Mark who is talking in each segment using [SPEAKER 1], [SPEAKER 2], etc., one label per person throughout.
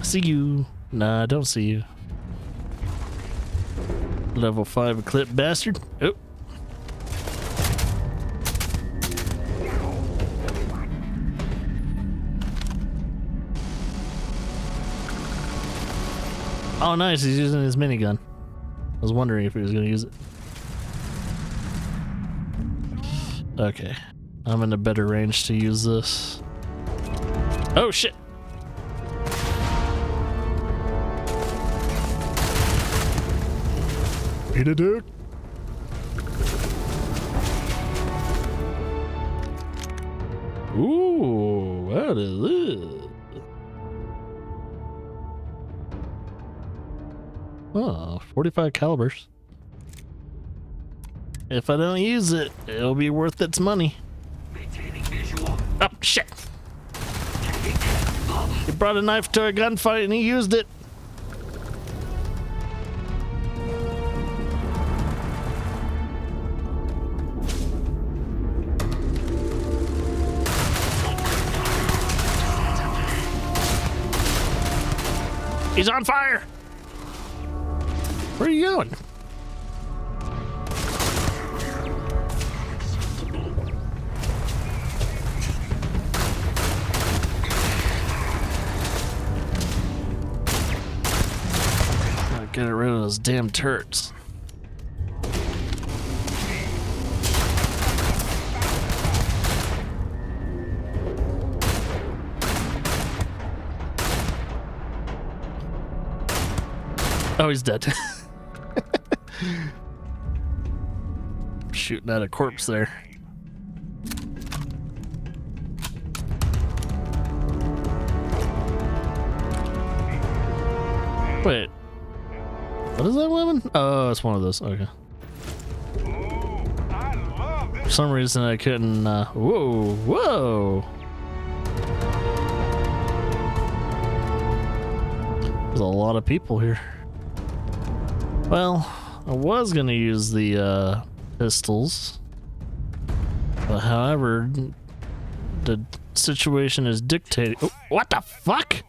[SPEAKER 1] See you. Nah, I don't see you. Level 5 clip bastard. Oh. Oh, nice. He's using his minigun. I was wondering if he was going to use it. Okay. I'm in a better range to use this. Oh, shit. Eat a dick. Ooh, what is this? Oh, 45 calibers. If I don't use it, it'll be worth its money. Oh, shit. He brought a knife to a gunfight and he used it. He's on fire! Where are you going? Gotta get rid of those damn turrets. Oh, he's dead. Shooting at a corpse there. Wait. What is that weapon? Oh, it's one of those. Okay. For some reason I couldn't, whoa, whoa! There's a lot of people here. Well, I was gonna use the pistols, but however, the situation is dictating. Oh, what the fuck?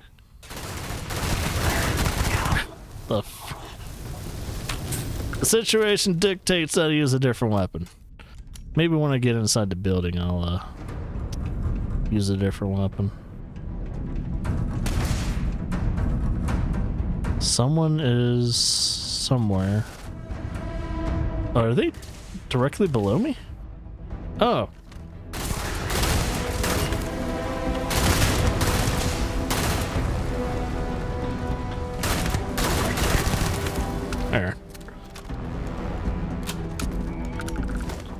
[SPEAKER 1] The situation dictates that I use a different weapon. Maybe when I get inside the building, I'll use a different weapon. Someone is somewhere. Oh, are they directly below me? Oh. There.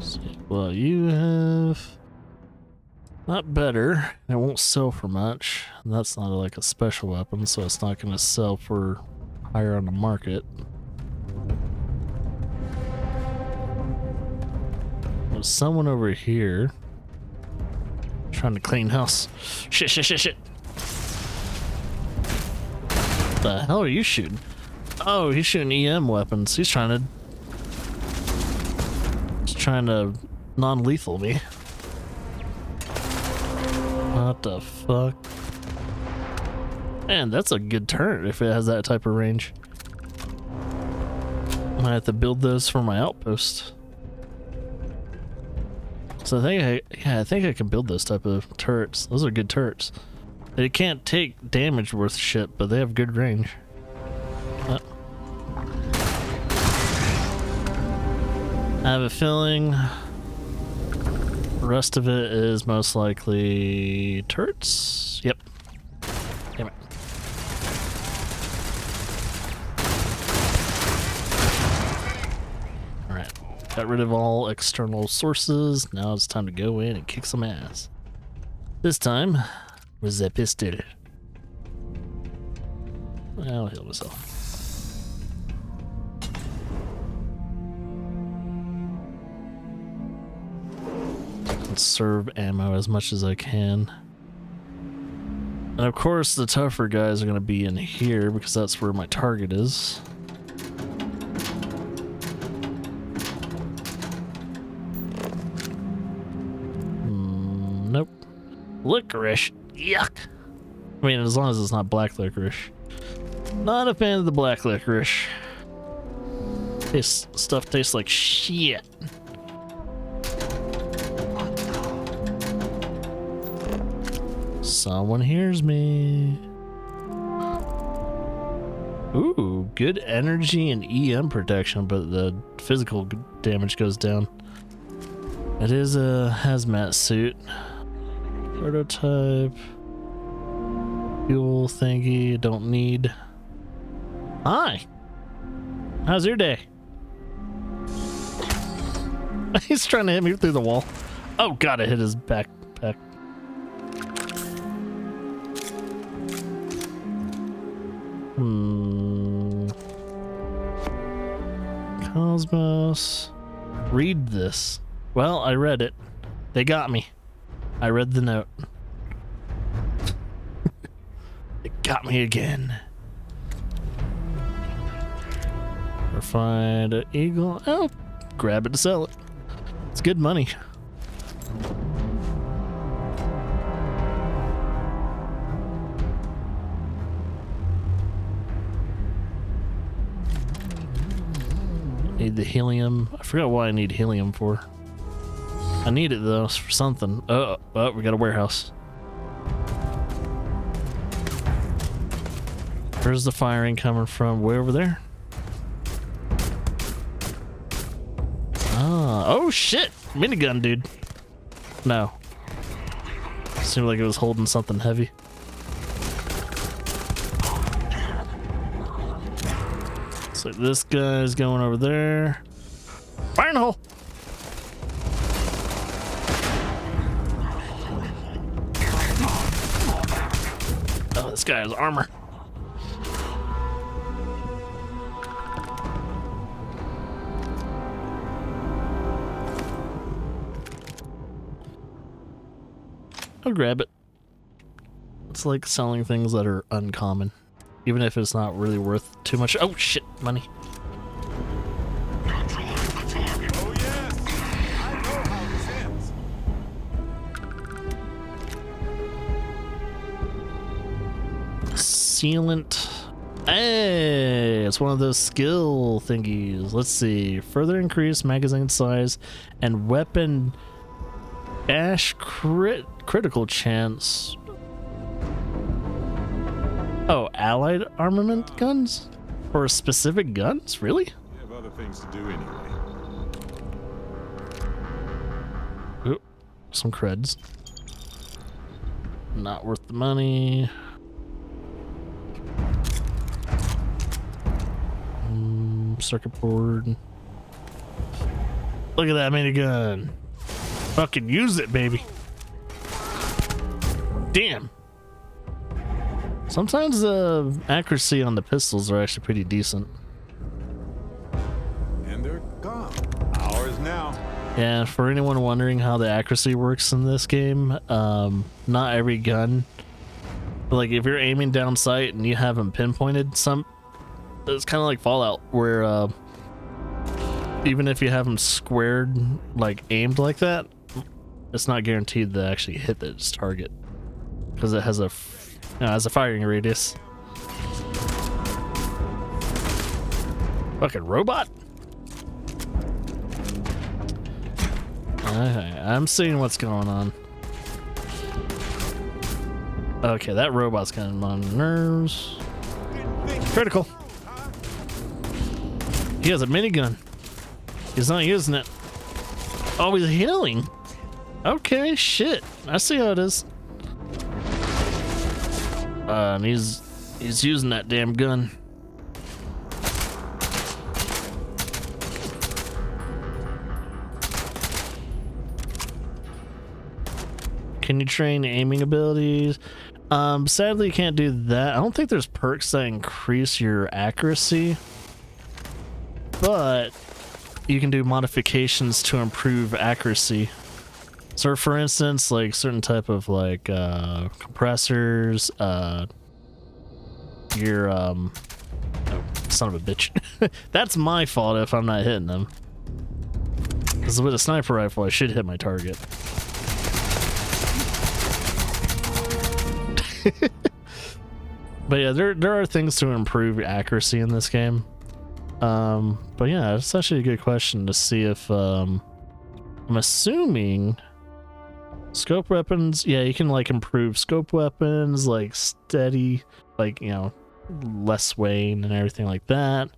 [SPEAKER 1] See, well, you have not better. It won't sell for much. And that's not like a special weapon, so it's not going to sell for higher on the market. There's someone over here trying to clean house. Shit, shit, shit, shit. The hell are you shooting? Oh, he's shooting EM weapons. He's trying to non-lethal me. What the fuck? Man, that's a good turret if it has that type of range. I might have to build those for my outpost. So I think I can build those type of turrets. Those are good turrets. They can't take damage worth shit, but they have good range. I have a feeling the rest of it is most likely turrets. Yep. Damn it. Alright. Got rid of all external sources. Now it's time to go in and kick some ass. This time with the pistol. I'll heal myself. Conserve ammo as much as I can. And of course the tougher guys are going to be in here because that's where my target is. Nope. Licorice. Yuck. I mean, as long as it's not black licorice. Not a fan of the black licorice. This stuff tastes like shit. Someone hears me. Ooh, good energy and EM protection, but the physical damage goes down. It is a hazmat suit. Prototype. Fuel thingy, don't need. Hi. How's your day? He's trying to hit me through the wall. Oh god, it hit his backpack. Cosmos. Read this. Well, I read it. They got me. I read the note. They got me again. Refined eagle. Oh, grab it to sell it. It's good money. Need the helium. I forgot why I need helium for. I need it though for something. Oh, we got a warehouse. Where's the firing coming from? Way over there? Ah, oh shit! Minigun, dude. No. Seemed like it was holding something heavy. Looks like this guy's going over there. Fire in the hole! Oh, this guy has armor. I'll grab it. It's like selling things that are uncommon, even if it's not really worth too much. Oh shit, money.
[SPEAKER 2] Oh yes, I know how this ends.
[SPEAKER 1] Sealant. Hey, it's one of those skill thingies. Let's see. Further increase magazine size and weapon dash critical chance. Oh, allied armament guns? For specific guns? Really?
[SPEAKER 2] We have other things to do anyway.
[SPEAKER 1] Ooh, some creds. Not worth the money. Circuit board. Look at that minigun. Fucking use it, baby. Damn. Sometimes the accuracy on the pistols are actually pretty decent.
[SPEAKER 2] And they're gone. Ours now.
[SPEAKER 1] Yeah, for anyone wondering how the accuracy works in this game, not every gun. Like if you're aiming down sight and you haven't pinpointed it's kind of like Fallout, where even if you have them squared, like aimed like that, it's not guaranteed to actually hit its target because it has a firing radius. Fucking robot. Okay, I'm seeing what's going on. Okay, that robot's getting on my nerves. Critical. He has a minigun. He's not using it. Oh, he's healing. Okay, shit. I see how it is. And he's using that damn gun. Can you train aiming abilities? Sadly, you can't do that. I don't think there's perks that increase your accuracy, but you can do modifications to improve accuracy. So for instance, like certain type of like compressors, your oh, son of a bitch. That's my fault if I'm not hitting them. Because with a sniper rifle, I should hit my target. But yeah, there are things to improve accuracy in this game. But yeah, it's actually a good question to see if I'm assuming scope weapons, yeah, you can like improve scope weapons, like steady, like, you know, less swaying and everything like that.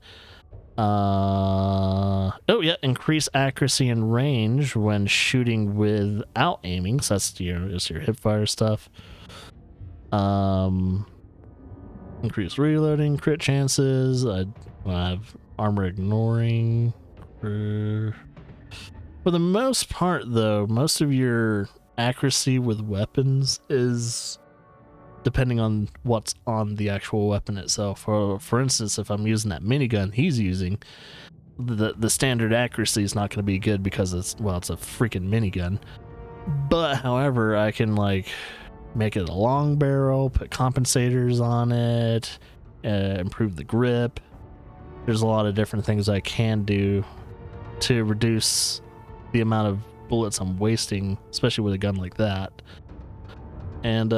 [SPEAKER 1] Oh yeah, increase accuracy and range when shooting without aiming. So that's just your hipfire stuff. Increase reloading, crit chances. I have armor ignoring. For the most part, though, most of your accuracy with weapons is depending on what's on the actual weapon itself. For instance, if I'm using that minigun he's using, the standard accuracy is not going to be good because it's a freaking minigun. But however, I can like make it a long barrel, put compensators on it, improve the grip. There's a lot of different things I can do to reduce the amount of bullets I'm wasting, especially with a gun like that. And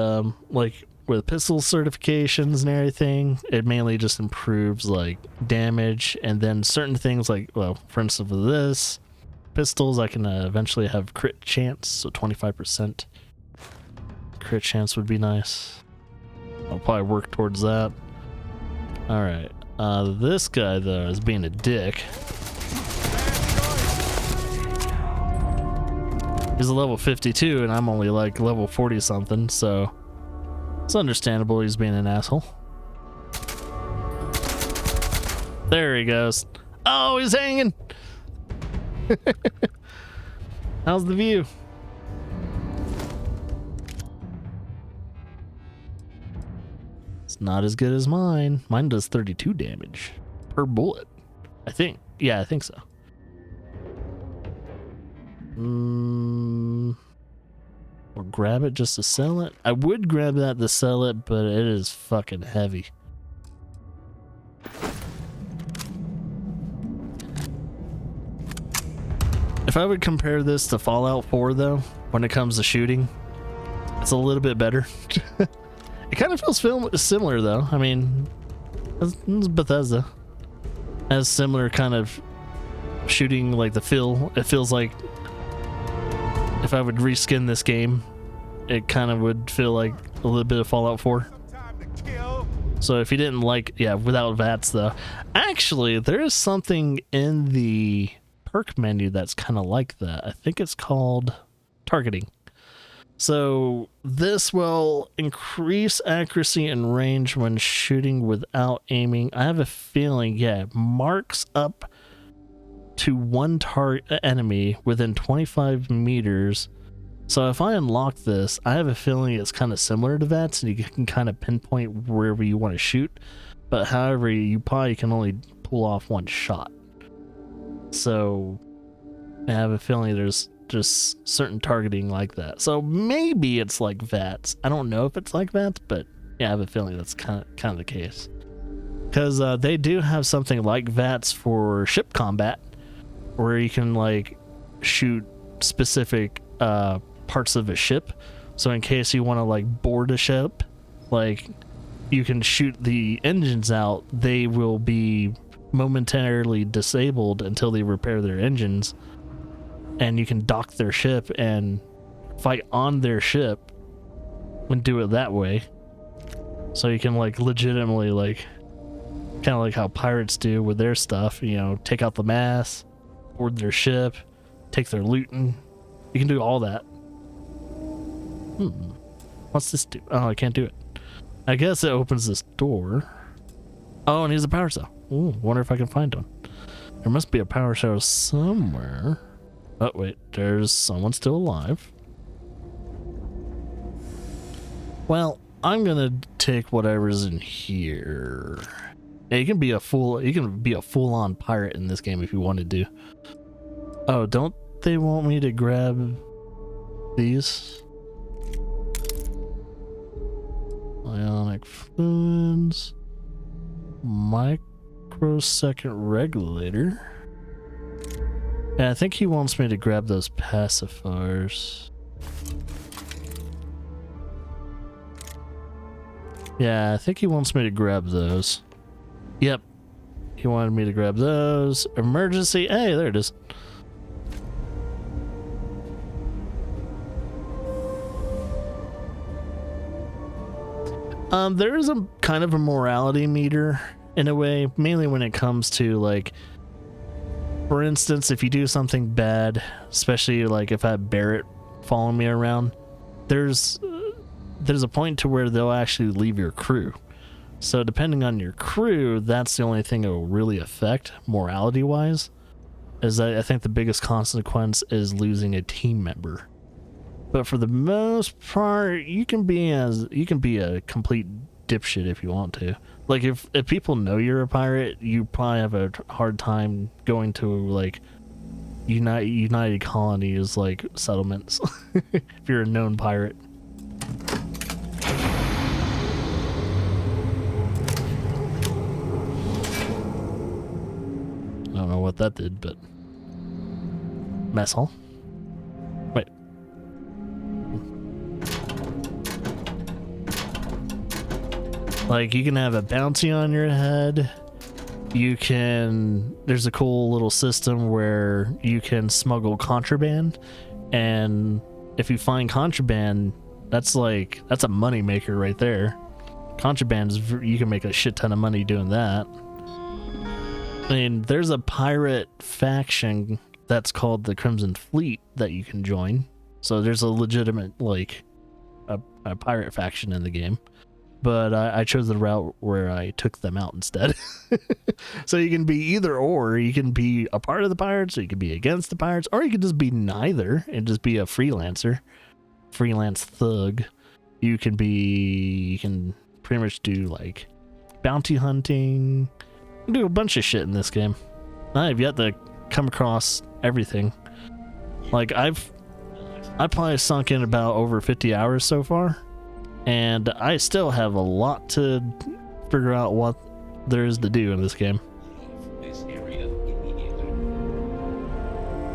[SPEAKER 1] like with pistol certifications and everything, it mainly just improves like damage, and then certain things like, well, for instance with this pistols, I can eventually have crit chance, so 25% crit chance would be nice. I'll probably work towards that. All right, this guy though is being a dick. He's a level 52 and I'm only like level 40 something, so it's understandable he's being an asshole. There he goes. Oh, he's hanging. How's the view? It's not as good as mine. Mine does 32 damage per bullet, I think. Yeah, I think so. Or grab it just to sell it. I would grab that to sell it, but it is fucking heavy. If I would compare this to Fallout 4 though, when it comes to shooting, it's a little bit better. It kind of feels similar though. I mean, it's Bethesda. It has similar kind of shooting, like the feel. It feels like if I would reskin this game, it kind of would feel like a little bit of Fallout 4. So if you didn't like, yeah, without VATS though. Actually, there is something in the perk menu that's kind of like that. I think it's called targeting. So this will increase accuracy and range when shooting without aiming. I have a feeling, yeah, it marks up to one target enemy within 25 meters. So if I unlock this, I have a feeling it's kind of similar to VATS, and you can kind of pinpoint wherever you want to shoot. But however, you probably can only pull off one shot. So I have a feeling there's just certain targeting like that. So maybe it's like VATS. I don't know if it's like VATS, but yeah, I have a feeling that's kind of the case. Because they do have something like VATS for ship combat, where you can like shoot specific parts of a ship. So in case you want to like board a ship, like you can shoot the engines out. They will be momentarily disabled until they repair their engines, and you can dock their ship and fight on their ship and do it that way. So you can like legitimately, like kind of like how pirates do with their stuff, you know, take out the mast, board their ship, take their loot, and you can do all that. What's this do? Oh, I can't do it. I guess it opens this door. Oh, and here's a power cell. Ooh, wonder if I can find one. There must be a power cell somewhere. Oh wait, there's someone still alive. Well, I'm gonna take whatever's in here. Yeah, you can be a full-on pirate in this game if you wanted to. Oh, don't they want me to grab these? Ionic fluids, microsecond regulator. Yeah, I think he wants me to grab those pacifiers. Yeah, I think he wants me to grab those. Yep. He wanted me to grab those. Emergency. Hey, there it is. There is a kind of a morality meter in a way, mainly when it comes to, like, for instance, if you do something bad, especially like if I have Barrett following me around, there's a point to where they'll actually leave your crew. So depending on your crew, that's the only thing it will really affect morality wise. Is I think the biggest consequence is losing a team member. But for the most part, you can be a complete dipshit if you want to. Like if people know you're a pirate, you probably have a hard time going to like United Colonies like settlements if you're a known pirate. I don't know what that did, but mess hall. Wait. Like, you can have a bounty on your head. There's a cool little system where you can smuggle contraband, and if you find contraband, that's a money maker right there. Contraband you can make a shit ton of money doing that. I mean, there's a pirate faction that's called the Crimson Fleet that you can join. So there's a legitimate, like, a pirate faction in the game. But I chose the route where I took them out instead. So you can be either or. You can be a part of the pirates, or you can be against the pirates, or you can just be neither and just be a freelancer. Freelance thug. You can pretty much do, like, bounty hunting. Do a bunch of shit in this game. I've yet to come across everything. Like, I probably sunk in about over 50 hours so far, and I still have a lot to figure out what there is to do in this game.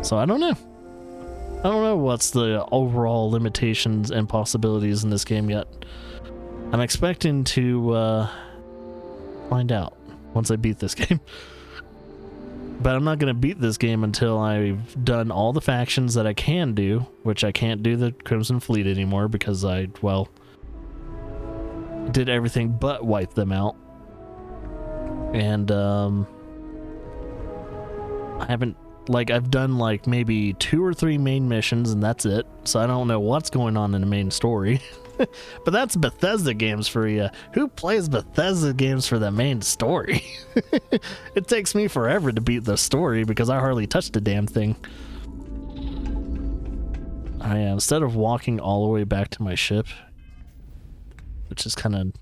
[SPEAKER 1] So I don't know. I don't know what's the overall limitations and possibilities in this game yet. I'm expecting to find out once I beat this game. But I'm not going to beat this game until I've done all the factions that I can do, which I can't do the Crimson Fleet anymore because I did everything but wipe them out. And I've done like maybe 2 or 3 main missions and that's it. So I don't know what's going on in the main story. But that's Bethesda games for you. Who plays Bethesda games for the main story? It takes me forever to beat the story because I hardly touched the damn thing. Instead of walking all the way back to my ship, which is kind of,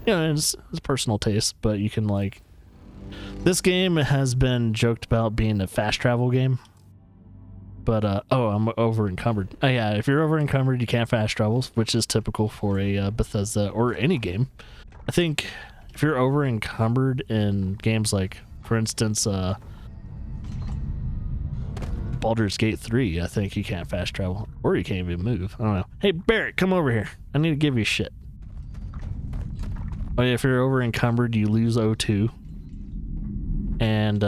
[SPEAKER 1] it's personal taste, but you can, like, this game has been joked about being a fast travel game. But, I'm over encumbered. Oh, yeah, if you're over encumbered, you can't fast travel, which is typical for a Bethesda or any game. I think if you're over encumbered in games like, for instance, Baldur's Gate 3, I think you can't fast travel, or you can't even move. I don't know. Hey, Barrett, come over here. I need to give you shit. Oh, yeah, if you're over encumbered, you lose O2. And,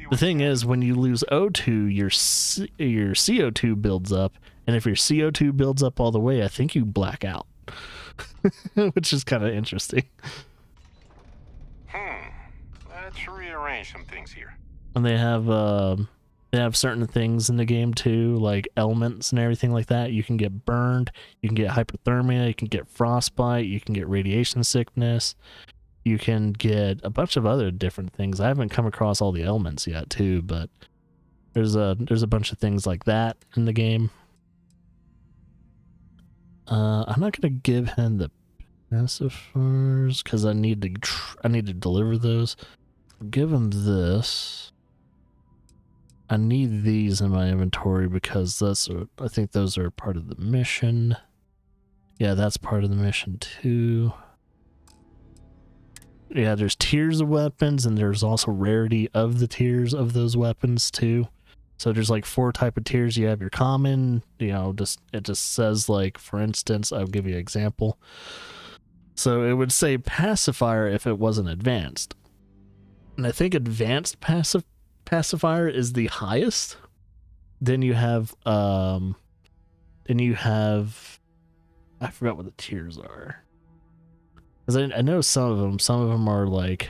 [SPEAKER 1] the thing is, when you lose O2, your CO2 builds up, and if your CO2 builds up all the way, I think you black out, which is kind of interesting.
[SPEAKER 2] Let's rearrange some things here.
[SPEAKER 1] And they have certain things in the game too, like elements and everything like that. You can get burned, you can get hypothermia, you can get frostbite, you can get radiation sickness. You can get a bunch of other different things. I haven't come across all the elements yet too, but there's a bunch of things like that in the game. I'm not gonna give him the pacifiers because I need to deliver those. I'll give him this. I need these in my inventory because I think those are part of the mission. Yeah, that's part of the mission too. Yeah, there's tiers of weapons, and there's also rarity of the tiers of those weapons too. So there's like 4 type of tiers. You have your common, it just says, like, for instance, I'll give you an example. So it would say pacifier if it wasn't advanced. And I think advanced pacifier is the highest. Then you have I forgot what the tiers are. Because I know some of them are like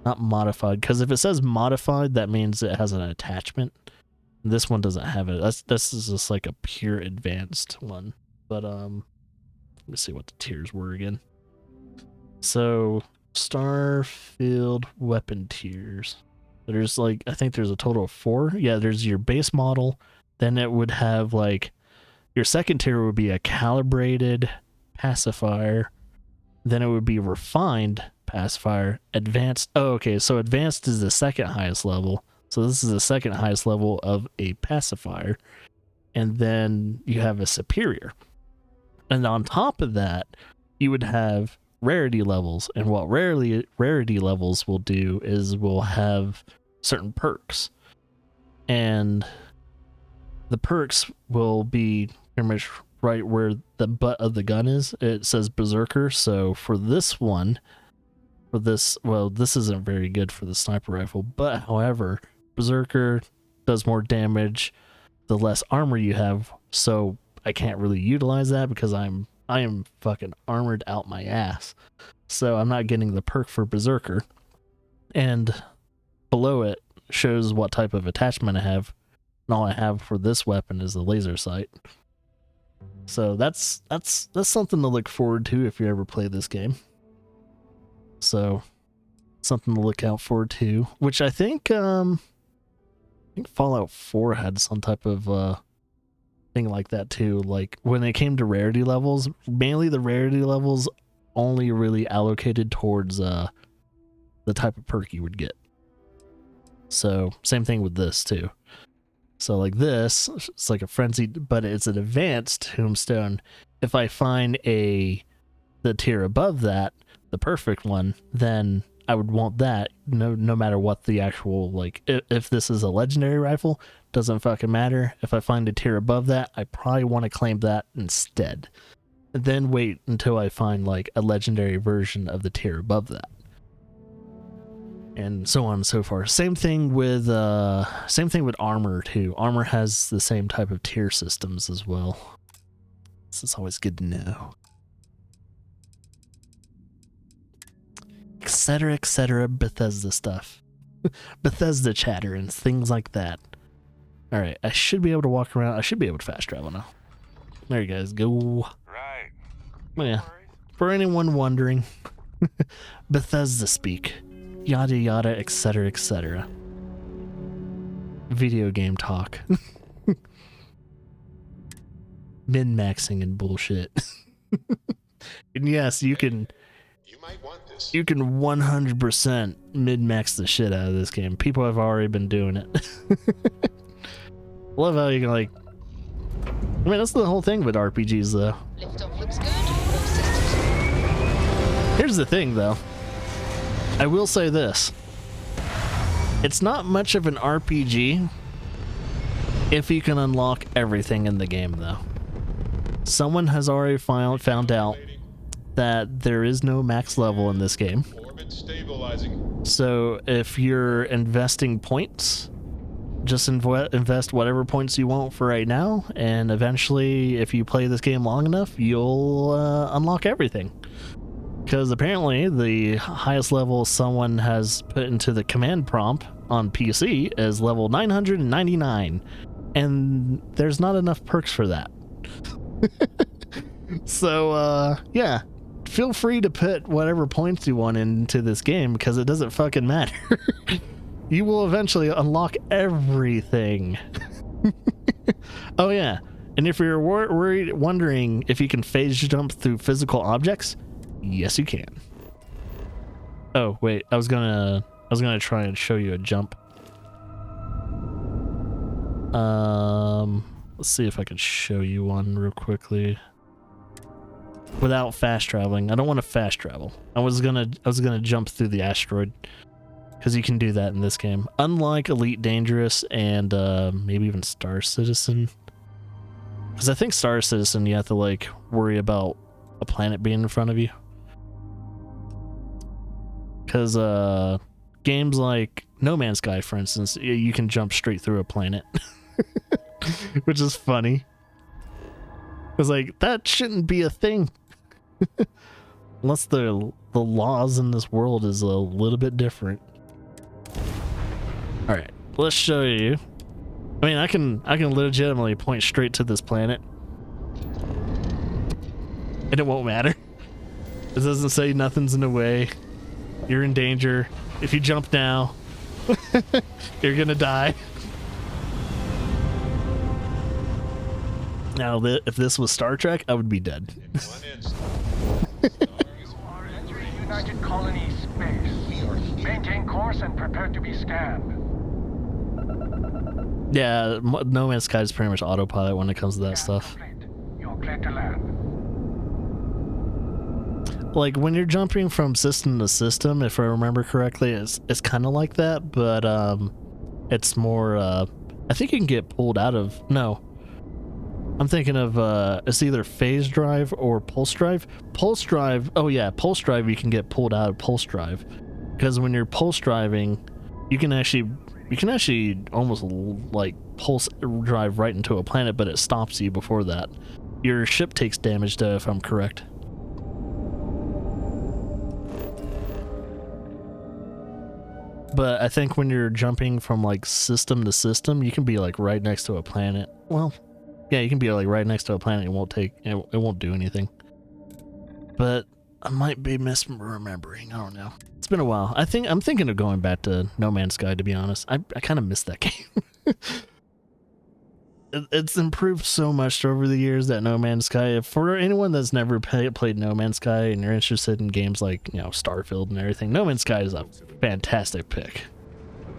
[SPEAKER 1] not modified, because if it says modified, that means it has an attachment. This one doesn't have it. This is just like a pure advanced one. But let me see what the tiers were again. So Starfield weapon tiers. There's like, I think there's a total of 4. Yeah, there's your base model. Then it would have like your second tier would be a calibrated pacifier. Then it would be refined pacifier, advanced. Oh, okay. So advanced is the second highest level. So this is the second highest level of a pacifier. And then you have a superior. And on top of that, you would have rarity levels. And what rarity levels will do is will have certain perks. And the perks will be pretty much right where the butt of the gun is. It says Berserker. So for this one, this isn't very good for the sniper rifle, but however, Berserker does more damage the less armor you have, so I can't really utilize that because I am fucking armored out my ass. So I'm not getting the perk for Berserker. And below it shows what type of attachment I have. And all I have for this weapon is the laser sight. So that's something to look forward to if you ever play this game. So something to look out for too. Which I think Fallout 4 had some type of thing like that too. Like when it came to rarity levels, mainly the rarity levels only really allocated towards the type of perk you would get. So same thing with this too. So like this, it's like a frenzied, but it's an advanced tombstone. If I find the tier above that, the perfect one, then I would want that no matter what the actual, like, if this is a legendary rifle, doesn't fucking matter. If I find a tier above that, I probably want to claim that instead. And then wait until I find like a legendary version of the tier above that. And so on and so forth. Same thing with armor too. Armor has the same type of tier systems as well. This is always good to know. Etc. Bethesda stuff. Bethesda chatter and things like that. Alright, I should be able to walk around. I should be able to fast travel now. There you guys go.
[SPEAKER 2] Right.
[SPEAKER 1] Oh, yeah. For anyone wondering, Bethesda speak. Yada yada, etc. Video game talk. Min-maxing and bullshit. And yes, you can 100% min-max the shit out of this game. People have already been doing it. Love how you can, like, I mean, that's the whole thing with RPGs though.
[SPEAKER 3] Liftoff looks good. All systems.
[SPEAKER 1] Here's the thing though. I will say this. It's not much of an RPG if you can unlock everything in the game though. Someone has already found out that there is no max level in this game. So if you're investing points, just invest whatever points you want for right now, and eventually if you play this game long enough, you'll unlock everything. Because apparently the highest level someone has put into the command prompt on PC is level 999, and there's not enough perks for that. So yeah, feel free to put whatever points you want into this game because it doesn't fucking matter. You will eventually unlock everything. Oh yeah, and if you're wondering if you can phase jump through physical objects, yes you can. Oh wait, I was gonna try and show you a jump. Let's see if I can show you one real quickly without fast traveling. I don't want to fast travel. I was gonna jump through the asteroid because you can do that in this game, unlike Elite Dangerous and maybe even Star Citizen. Because I think Star Citizen you have to like worry about a planet being in front of you. Because games like No Man's Sky, for instance, you can jump straight through a planet, which is funny. It's like, that shouldn't be a thing. Unless the laws in this world is a little bit different. All right, let's show you. I mean, I can legitimately point straight to this planet, and it won't matter. It doesn't say nothing's in the way. You're in danger. If you jump now, you're gonna die. Now, if this was Star Trek, I would be dead.
[SPEAKER 4] Are entering United Colony space. Maintain course and prepare to be scanned.
[SPEAKER 1] Yeah, No Man's Sky is pretty much autopilot when it comes to that stuff.
[SPEAKER 4] You're clear to land.
[SPEAKER 1] Like when you're jumping from system to system, if I remember correctly, it's kind of like that, but it's more. I think you can get pulled out of. No, I'm thinking of it's either phase drive or pulse drive. Pulse drive. Oh yeah, pulse drive. You can get pulled out of pulse drive because when you're pulse driving, you can actually almost like pulse drive right into a planet, but it stops you before that. Your ship takes damage though, if I'm correct. But I think when you're jumping from like system to system, you can be like right next to a planet. Well, yeah, you can be like right next to a planet. It won't do anything. But I might be misremembering. I don't know. It's been a while. I'm thinking of going back to No Man's Sky, to be honest. I kind of missed that game. It's improved so much over the years, that No Man's Sky. For anyone that's never played No Man's Sky and you're interested in games like, you know, Starfield and everything, No Man's Sky is a fantastic pick.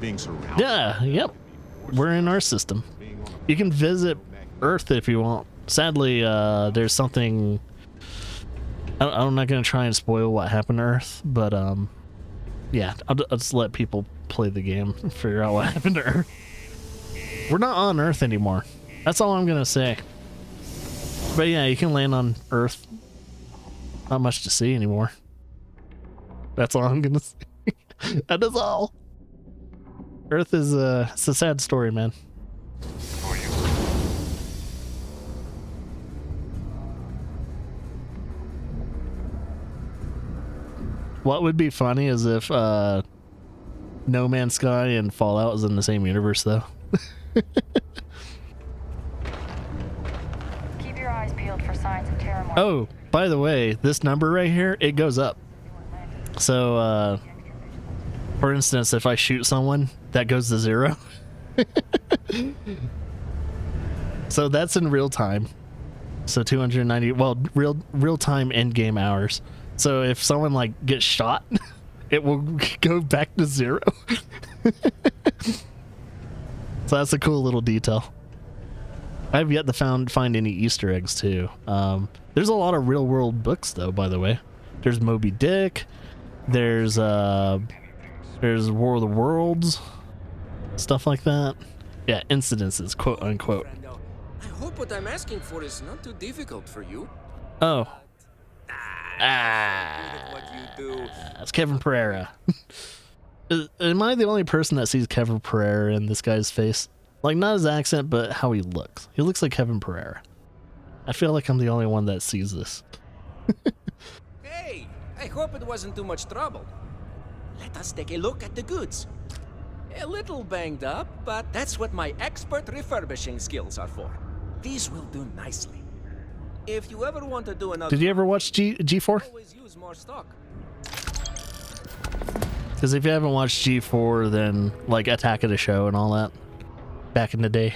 [SPEAKER 2] Being surrounded. Yeah,
[SPEAKER 1] yep. We're in our system. You can visit Earth if you want. Sadly, there's something... I'm not going to try and spoil what happened to Earth, but yeah, I'll just let people play the game and figure out what happened to Earth. We're not on Earth anymore. That's all I'm going to say. But yeah, you can land on Earth. Not much to see anymore. That's all I'm going to say. That is all. Earth is it's a sad story, man. What would be funny is if No Man's Sky and Fallout was in the same universe, though.
[SPEAKER 5] Keep your eyes peeled for signs of terror.
[SPEAKER 1] Oh, by the way, this number right here, it goes up. So, for instance, if I shoot someone, that goes to 0. So that's in real time. So 290, well, real time end game hours. So if someone like gets shot, it will go back to 0. So that's a cool little detail. I've yet to find any Easter eggs too. There's a lot of real world books though, by the way. There's Moby Dick. There's War of the Worlds, stuff like that. Yeah, incidences, quote unquote.
[SPEAKER 6] I hope what I'm asking for is not too difficult for you.
[SPEAKER 1] Oh.
[SPEAKER 6] What you do.
[SPEAKER 1] That's Kevin Pereira. Am I the only person that sees Kevin Pereira in this guy's face? Like, not his accent, but how he looks. He looks like Kevin Pereira. I feel like I'm the only one that sees this.
[SPEAKER 6] Hey, I hope it wasn't too much trouble. Let us take a look at the goods. A little banged up, but that's what my expert refurbishing skills are for. These will do nicely. If you ever want to do another...
[SPEAKER 1] Did you ever watch G4?
[SPEAKER 6] Always use more stock.
[SPEAKER 1] Because if you haven't watched G4, then like Attack of the Show and all that, back in the day.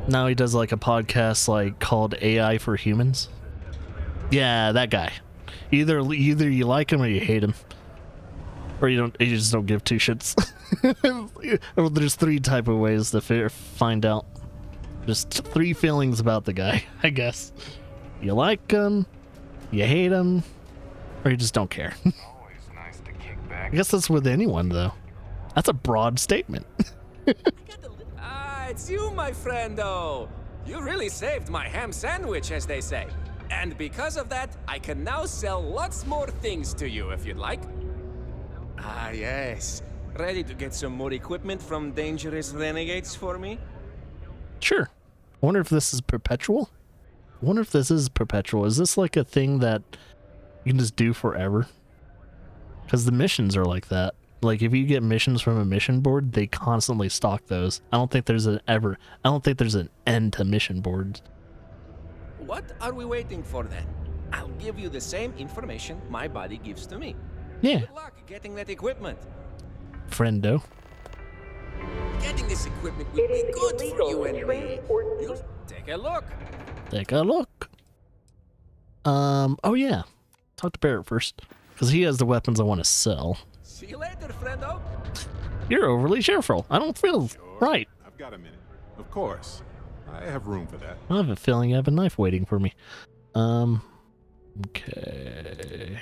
[SPEAKER 1] Now he does like a podcast like called AI for Humans. Yeah, that guy. Either you like him or you hate him, or you just don't give two shits. There's 3 type of ways to find out. Just 3 feelings about the guy, I guess. You like him, you hate him, or you just don't care.
[SPEAKER 2] Always nice to kick back.
[SPEAKER 1] I guess that's with anyone, though. That's a broad statement.
[SPEAKER 6] Ah, it's you, my friendo. You really saved my ham sandwich, as they say. And because of that, I can now sell lots more things to you if you'd like. Ah, yes. Ready to get some more equipment from dangerous renegades for me?
[SPEAKER 1] Sure. I wonder if this is perpetual? I wonder if this is perpetual. Is this like a thing that you can just do forever? Because the missions are like that. Like if you get missions from a mission board, they constantly stock those. I don't think there's an end to mission boards.
[SPEAKER 6] What are we waiting for then? I'll give you the same information my body gives to me.
[SPEAKER 1] Yeah.
[SPEAKER 6] Good luck getting that equipment.
[SPEAKER 1] Friendo.
[SPEAKER 6] Getting this equipment will be good for you and me. You take a look.
[SPEAKER 1] Take a look. Oh yeah. Talk to Barrett first. Because he has the weapons I want to sell.
[SPEAKER 6] See you later, friendo.
[SPEAKER 1] You're overly cheerful. I don't feel right.
[SPEAKER 2] I've got a minute. Of course. I have room for that.
[SPEAKER 1] I have a feeling I have a knife waiting for me. Okay.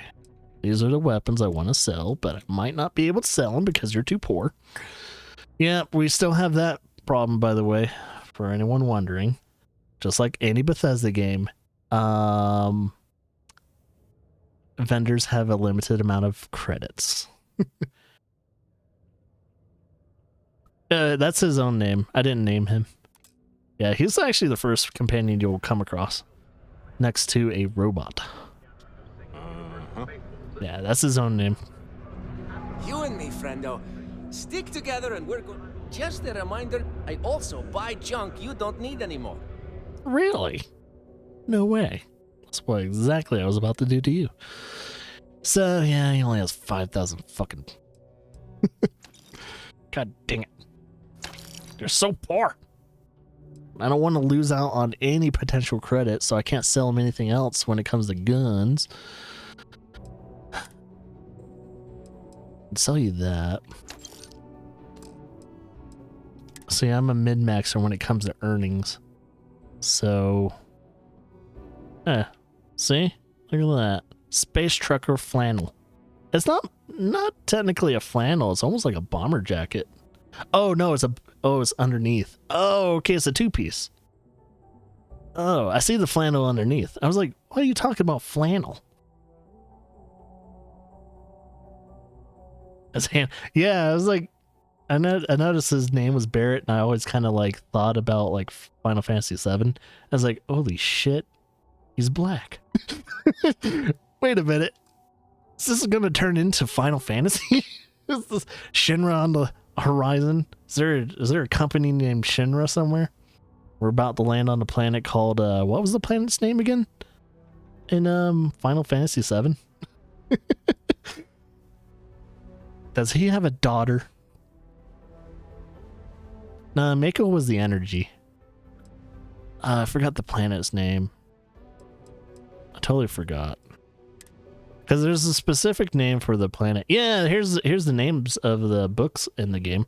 [SPEAKER 1] These are the weapons I want to sell, but I might not be able to sell them because you're too poor. Yeah, we still have that problem, by the way, for anyone wondering. Just like any Bethesda game, vendors have a limited amount of credits. That's his own name. I didn't name him. Yeah, he's actually the first companion you'll come across next to a robot. Yeah, that's his own name.
[SPEAKER 6] You and me, friendo. Stick together and we're good. Just a reminder, I also buy junk you don't need anymore.
[SPEAKER 1] Really? No way. That's what exactly I was about to do to you. So, yeah, he only has 5,000 fucking... God dang it. You're so poor. I don't want to lose out on any potential credit, so I can't sell him anything else when it comes to guns. I'd sell you that. See, I'm a min-maxer when it comes to earnings. So... see? Look at that. Space trucker flannel. It's not technically a flannel. It's almost like a bomber jacket. Oh, no, it's underneath. Oh, okay, it's a two-piece. Oh, I see the flannel underneath. I was like, what are you talking about flannel? Yeah, I was like, I noticed his name was Barrett, and I always kind of like thought about like Final Fantasy VII. I was like, holy shit, he's black. Wait a minute, is this gonna turn into Final Fantasy? Is this Shinra on the horizon? Is there a company named Shinra somewhere? We're about to land on a planet called what was the planet's name again? In Final Fantasy VII? Does he have a daughter? Nah, Mako was the energy. I forgot the planet's name. I totally forgot. Because there's a specific name for the planet. Yeah, here's the names of the books in the game.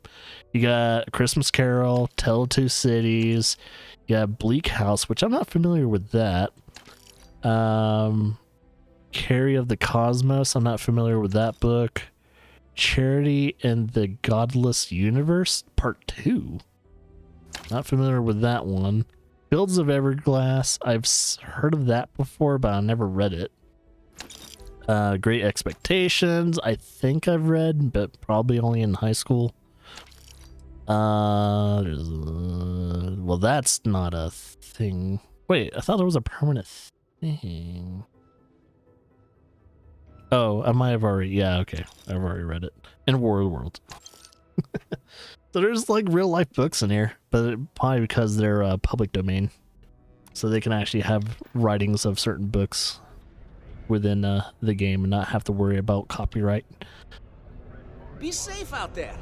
[SPEAKER 1] You got Christmas Carol, Tale of Two Cities, you got Bleak House, which I'm not familiar with that. Carry of the Cosmos, I'm not familiar with that book. Charity in the Godless Universe, Part 2. Not familiar with that one. Fields of Everglass, I've heard of that before, but I never read it. Great Expectations, I think I've read, but probably only in high school. Well, that's not a thing. Wait, I thought it was a permanent thing. Oh, I might have already, yeah, okay. I've already read it. In War of the Worlds. So there's like real life books in here, but probably because they're public domain. So they can actually have writings of certain books within the game and not have to worry about copyright.
[SPEAKER 6] Be safe out there.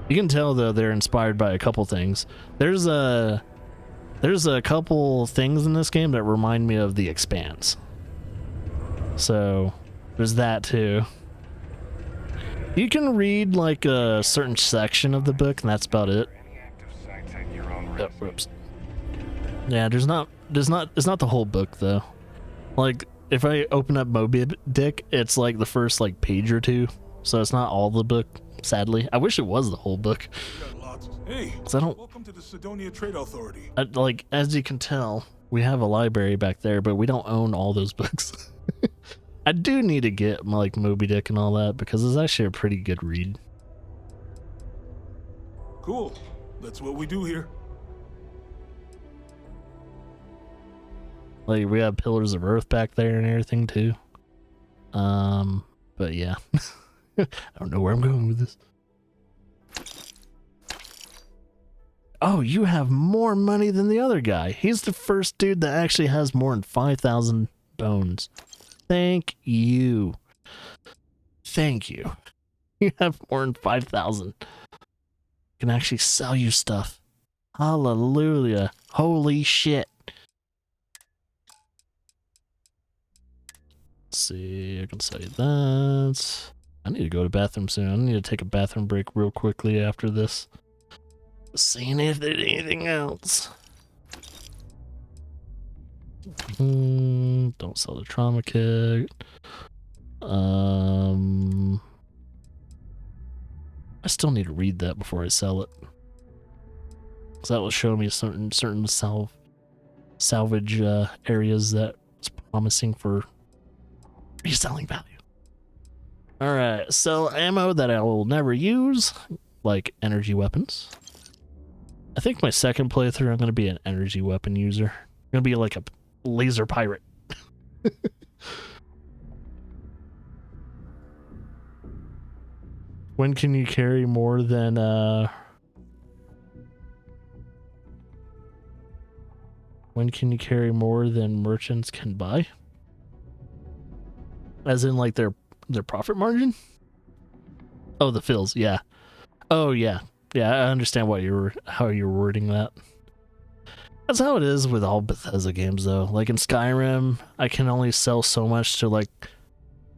[SPEAKER 1] You can tell though they're inspired by a couple things. There's a couple things in this game that remind me of The Expanse. So there's that too. You can read like a certain section of the book and that's about it. Oh, whoops. Yeah, it's not the whole book though. Like if I open up Moby Dick, it's like the first like page or two. So it's not all the book, sadly. I wish it was the whole book.
[SPEAKER 2] We got lots Hey,
[SPEAKER 1] 'Cause I don't,
[SPEAKER 2] welcome to the Sidonia Trade Authority.
[SPEAKER 1] like, as you can tell, we have a library back there, but we don't own all those books. I do need to get like Moby Dick and all that because it's actually a pretty good read.
[SPEAKER 2] Cool. That's what we do here.
[SPEAKER 1] Like we have Pillars of Earth back there and everything too. But yeah. I don't know where I'm going with this. Oh, you have more money than the other guy. He's the first dude that actually has more than 5,000 bones. Thank you. Thank you. You have more than 5,000. Can actually sell you stuff. Hallelujah. Holy shit. Let's see, I can sell you that. I need to go to the bathroom soon. I need to take a bathroom break real quickly after this. Seeing if there's anything else. Don't sell the trauma kit. I still need to read that before I sell it. Cause that will show me certain salvage areas that it's promising for reselling value. Alright, sell ammo that I will never use, like energy weapons. I think my second playthrough I'm going to be an energy weapon user. I'm going to be like a laser pirate. When can you carry more than when can you carry more than merchants can buy? As in like their profit margin? Oh, the fills, yeah. Oh yeah. Yeah, I understand how you're wording that. That's how it is with all Bethesda games though. Like in Skyrim, I can only sell so much to like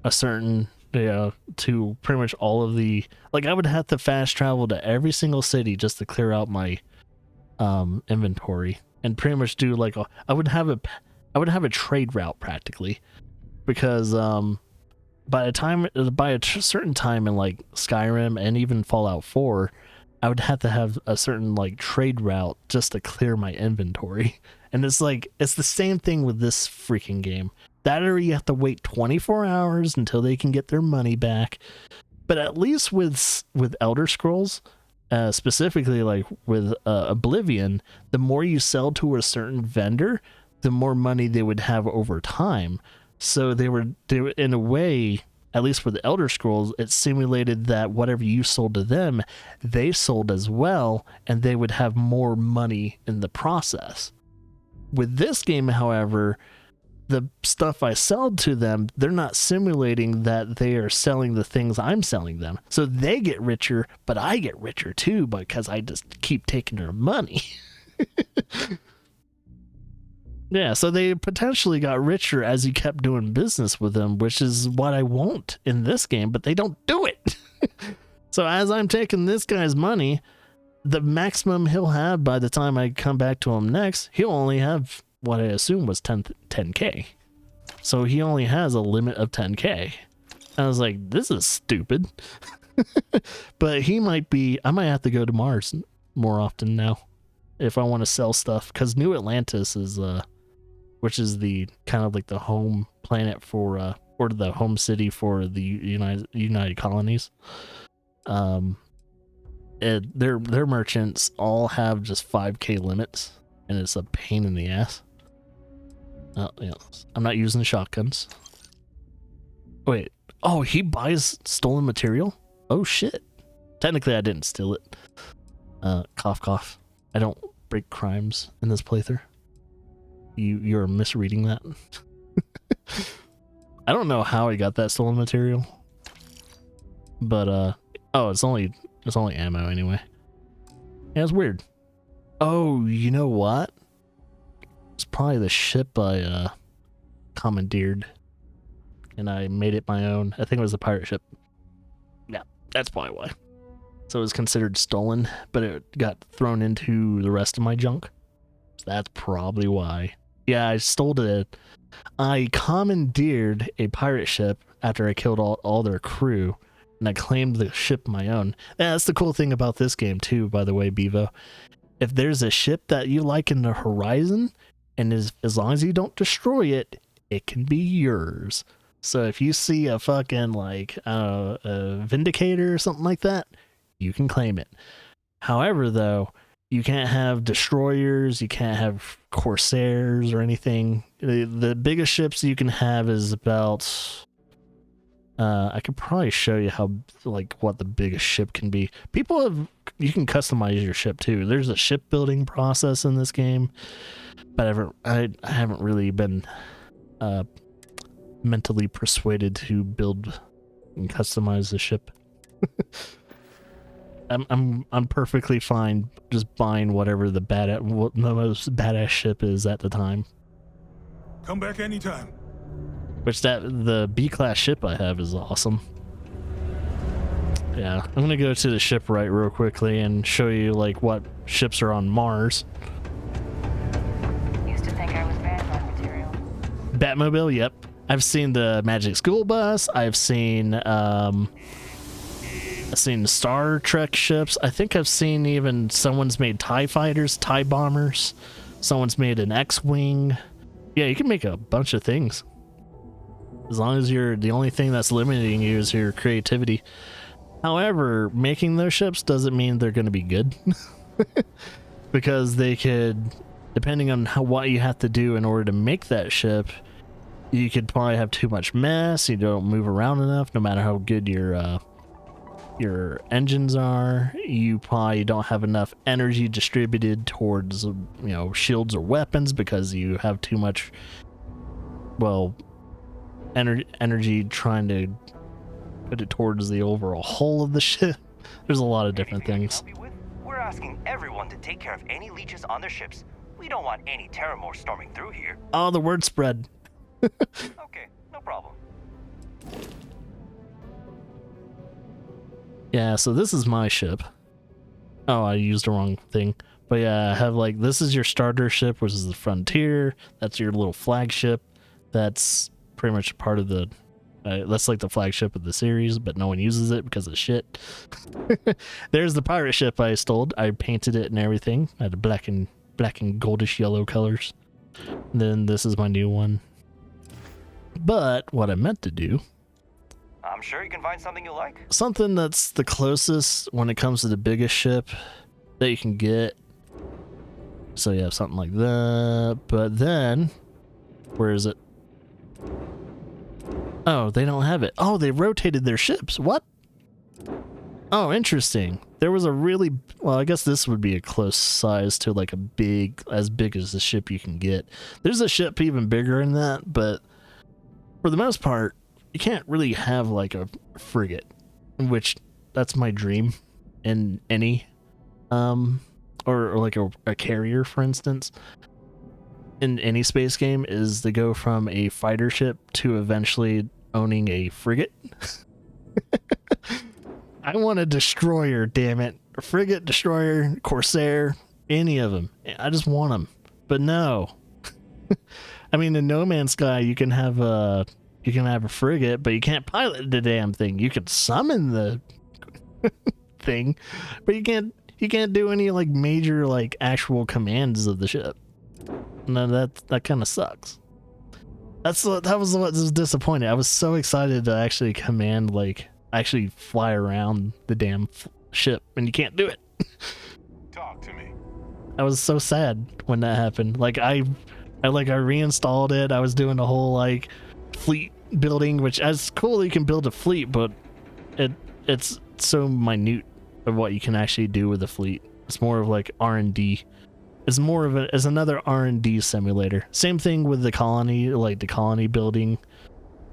[SPEAKER 1] a certain, to pretty much all of the, like I would have to fast travel to every single city just to clear out my inventory and pretty much do like I would have a trade route practically, because by a certain time in like Skyrim and even Fallout 4, I would have to have a certain like trade route just to clear my inventory. And it's like, it's the same thing with this freaking game. That or you have to wait 24 hours until they can get their money back. But at least with Elder Scrolls, specifically like with Oblivion, the more you sell to a certain vendor, the more money they would have over time. So they were in a way, at least for the Elder Scrolls, it simulated that whatever you sold to them, they sold as well, and they would have more money in the process. With this game, however, the stuff I sell to them, they're not simulating that they are selling the things I'm selling them. So they get richer, but I get richer too because I just keep taking their money. Yeah, so they potentially got richer as you kept doing business with them, which is what I want in this game, but they don't do it. So as I'm taking this guy's money, the maximum he'll have by the time I come back to him next, he'll only have what I assume was 10K. So he only has a limit of 10K. I was like, this is stupid. But I might have to go to Mars more often now if I want to sell stuff, because New Atlantis is which is the kind of like the home planet for or the home city for the United Colonies. Their merchants all have just 5K limits, and it's a pain in the ass. Oh, yeah. I'm not using shotguns. Wait. Oh, he buys stolen material? Oh shit. Technically I didn't steal it. Cough cough. I don't break crimes in this playthrough. You're misreading that. I don't know how I got that stolen material. But oh, it's only ammo anyway. Yeah, it's weird. Oh, you know what? It's probably the ship I commandeered and I made it my own. I think it was a pirate ship. Yeah, that's probably why. So it was considered stolen, but it got thrown into the rest of my junk. So that's probably why. Yeah, I stole it. I commandeered a pirate ship after I killed all their crew, and I claimed the ship my own. Yeah, that's the cool thing about this game too, by the way, Bevo. If there's a ship that you like in the horizon, and as long as you don't destroy it, it can be yours. So if you see a fucking like a Vindicator or something like that, you can claim it. However, though, you can't have destroyers, you can't have Corsairs or anything. The biggest ships you can have is about... I could probably show you how, like, what the biggest ship can be. You can customize your ship too. There's a shipbuilding process in this game, but I haven't really been mentally persuaded to build and customize the ship. I'm perfectly fine just buying whatever the most badass ship is at the time.
[SPEAKER 2] Come back anytime.
[SPEAKER 1] Which the B-class ship I have is awesome. Yeah, I'm gonna go to the shipwright real quickly and show you like what ships are on Mars.
[SPEAKER 5] Used to think I was bad on material.
[SPEAKER 1] Batmobile, yep. I've seen the Magic School Bus. I've seen Star Trek ships. I think I've seen even someone's made TIE fighters, TIE bombers. Someone's made an X-wing. Yeah, you can make a bunch of things. As long as the only thing that's limiting you is your creativity. However, making those ships doesn't mean they're going to be good. Because they could, depending on what you have to do in order to make that ship, you could probably have too much mess, you don't move around enough, no matter how good your engines are. You probably don't have enough energy distributed towards, shields or weapons because you have too much, energy trying to put it towards the overall hull of the ship. There's a lot of different things.
[SPEAKER 7] We're asking everyone to take care of any leeches on their ships. We don't want any Terramore storming through here.
[SPEAKER 1] Oh, the word spread.
[SPEAKER 7] Okay, no problem.
[SPEAKER 1] Yeah, so this is my ship. Oh, I used the wrong thing. But yeah, I have this is your starter ship, which is the Frontier. That's your little flagship. That's pretty much a part of the that's like the flagship of the series, but no one uses it because of shit. There's the pirate ship I stole. I painted it and everything. I had black and goldish yellow colors. Then this is my new one. But what I meant to do,
[SPEAKER 7] I'm sure you can find something you like.
[SPEAKER 1] something that's the closest when it comes to the biggest ship that you can get. So you have something like that, but then where is it? Oh, they don't have it. Oh, they rotated their ships. What? Oh, interesting. There was a really... Well, I guess this would be a close size to like as big as the ship you can get. There's a ship even bigger than that, but for the most part, you can't really have like a frigate, which that's my dream in any, or like a carrier, for instance. In any space game is to go from a fighter ship to eventually owning a frigate. I want a destroyer, damn it. A frigate, destroyer, Corsair, any of them. I just want them. But no. I mean, in No Man's Sky, you can have a frigate, but you can't pilot the damn thing. You can summon the thing, but you can't do any like major like actual commands of the ship. No, that kind of sucks. That was what was disappointing. I was so excited to actually command, like actually fly around the damn ship, and you can't do it.
[SPEAKER 2] Talk to me.
[SPEAKER 1] I was so sad when that happened. Like I reinstalled it. I was doing the whole like fleet building, which is cool. You can build a fleet, but it's so minute of what you can actually do with a fleet. It's more of like R&D. It's another R&D simulator. Same thing with the colony, like the colony building,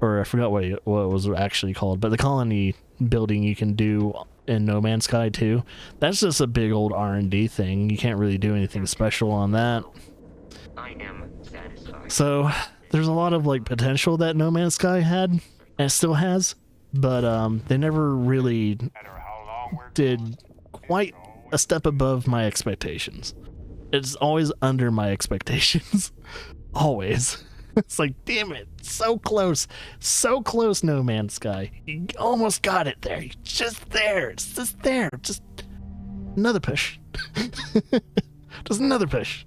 [SPEAKER 1] or I forgot what it was actually called, but the colony building you can do in No Man's Sky too. That's just a big old R&D thing. You can't really do anything special on that.
[SPEAKER 8] I am satisfied.
[SPEAKER 1] So there's a lot of like potential that No Man's Sky had, and it still has, but they never really did quite a step above my expectations. It's always under my expectations. Always. It's like, damn it, so close, No Man's Sky. You almost got it there. You're just there. It's just there. Just another push. Just another push.